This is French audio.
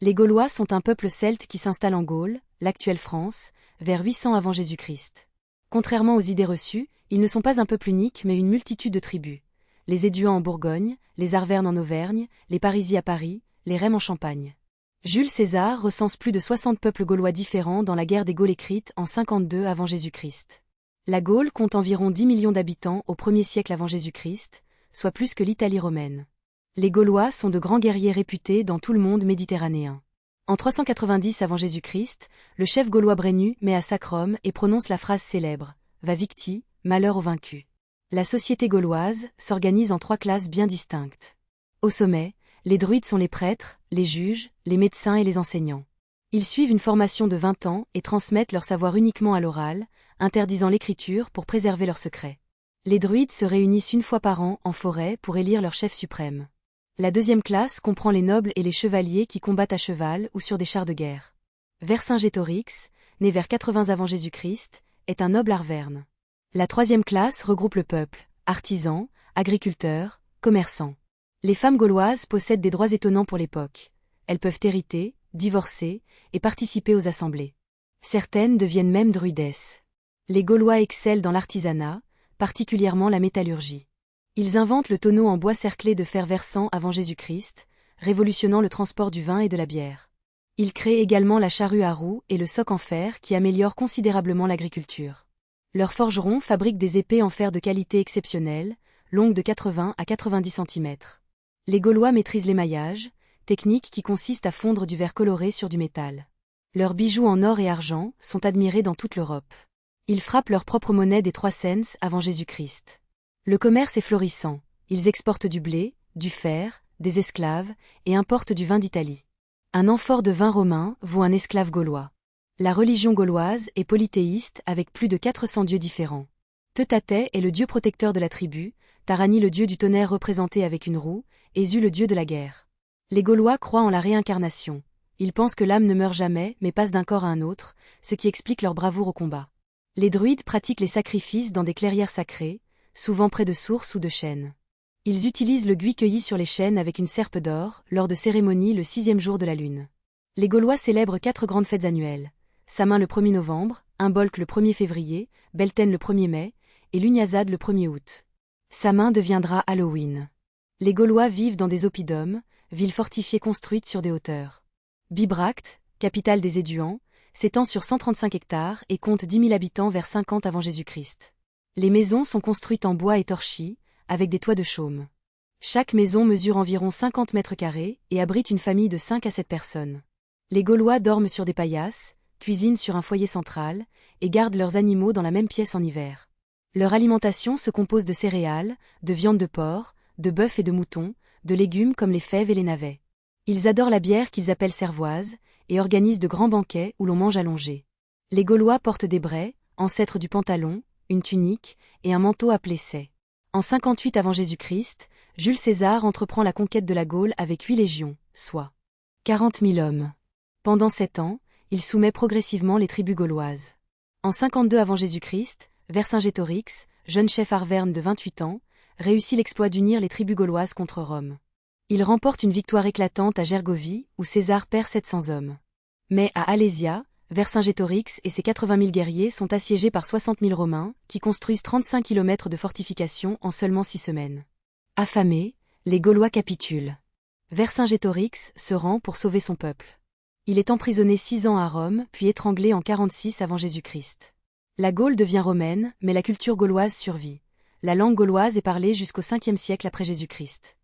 Les Gaulois sont un peuple celte qui s'installe en Gaule, l'actuelle France, vers 800 avant Jésus-Christ. Contrairement aux idées reçues, ils ne sont pas un peuple unique mais une multitude de tribus. Les Éduans en Bourgogne, les Arvernes en Auvergne, les Parisi à Paris, les Rèmes en Champagne. Jules César recense plus de 60 peuples gaulois différents dans la guerre des Gaules écrite en 52 avant Jésus-Christ. La Gaule compte environ 10 millions d'habitants au 1er siècle avant Jésus-Christ, soit plus que l'Italie romaine. Les Gaulois sont de grands guerriers réputés dans tout le monde méditerranéen. En 390 avant Jésus-Christ, le chef gaulois Brennus met à sac Rome et prononce la phrase célèbre « Va victi, malheur aux vaincus ». La société gauloise s'organise en 3 classes bien distinctes. Au sommet, les druides sont les prêtres, les juges, les médecins et les enseignants. Ils suivent une formation de 20 ans et transmettent leur savoir uniquement à l'oral, interdisant l'écriture pour préserver leurs secrets. Les druides se réunissent une fois par an en forêt pour élire leur chef suprême. La deuxième classe comprend les nobles et les chevaliers qui combattent à cheval ou sur des chars de guerre. Vercingétorix, né vers 80 avant Jésus-Christ, est un noble arverne. La troisième classe regroupe le peuple, artisans, agriculteurs, commerçants. Les femmes gauloises possèdent des droits étonnants pour l'époque. Elles peuvent hériter, divorcer et participer aux assemblées. Certaines deviennent même druidesses. Les Gaulois excellent dans l'artisanat, particulièrement la métallurgie. Ils inventent le tonneau en bois cerclé de fer versant avant Jésus-Christ, révolutionnant le transport du vin et de la bière. Ils créent également la charrue à roues et le soc en fer qui améliorent considérablement l'agriculture. Leurs forgerons fabriquent des épées en fer de qualité exceptionnelle, longues de 80 à 90 cm. Les Gaulois maîtrisent l'émaillage, technique qui consiste à fondre du verre coloré sur du métal. Leurs bijoux en or et argent sont admirés dans toute l'Europe. Ils frappent leur propre monnaie des 3 cents avant Jésus-Christ. Le commerce est florissant. Ils exportent du blé, du fer, des esclaves et importent du vin d'Italie. Un amphore de vin romain vaut un esclave gaulois. La religion gauloise est polythéiste avec plus de 400 dieux différents. Teutatè est le dieu protecteur de la tribu, Tarani le dieu du tonnerre représenté avec une roue, Ésu le dieu de la guerre. Les Gaulois croient en la réincarnation. Ils pensent que l'âme ne meurt jamais mais passe d'un corps à un autre, ce qui explique leur bravoure au combat. Les druides pratiquent les sacrifices dans des clairières sacrées, souvent près de sources ou de chênes. Ils utilisent le buis cueilli sur les chênes avec une serpe d'or, lors de cérémonies le 6e jour de la lune. Les Gaulois célèbrent 4 grandes fêtes annuelles. Samin le 1er novembre, Imbolc le 1er février, Beltane le 1er mai, et l'Unyazade le 1er août. Samin deviendra Halloween. Les Gaulois vivent dans des oppidums, villes fortifiées construites sur des hauteurs. Bibracte, capitale des Éduans, s'étend sur 135 hectares et compte 10 000 habitants vers 50 avant Jésus-Christ. Les maisons sont construites en bois et torchis, avec des toits de chaume. Chaque maison mesure environ 50 mètres carrés et abrite une famille de 5 à 7 personnes. Les Gaulois dorment sur des paillasses, cuisinent sur un foyer central et gardent leurs animaux dans la même pièce en hiver. Leur alimentation se compose de céréales, de viande de porc, de bœuf et de mouton, de légumes comme les fèves et les navets. Ils adorent la bière qu'ils appellent cervoise et organisent de grands banquets où l'on mange allongé. Les Gaulois portent des braies, ancêtres du pantalon, une tunique et un manteau appelé sais. En 58 avant Jésus-Christ, Jules César entreprend la conquête de la Gaule avec 8 légions, soit 40 000 hommes. Pendant 7 ans, il soumet progressivement les tribus gauloises. En 52 avant Jésus-Christ, Vercingétorix, jeune chef arverne de 28 ans, réussit l'exploit d'unir les tribus gauloises contre Rome. Il remporte une victoire éclatante à Gergovie où César perd 700 hommes. Mais à Alésia, Vercingétorix et ses 80 000 guerriers sont assiégés par 60 000 Romains, qui construisent 35 km de fortifications en seulement 6 semaines. Affamés, les Gaulois capitulent. Vercingétorix se rend pour sauver son peuple. Il est emprisonné 6 ans à Rome, puis étranglé en 46 avant Jésus-Christ. La Gaule devient romaine, mais la culture gauloise survit. La langue gauloise est parlée jusqu'au 5e siècle après Jésus-Christ.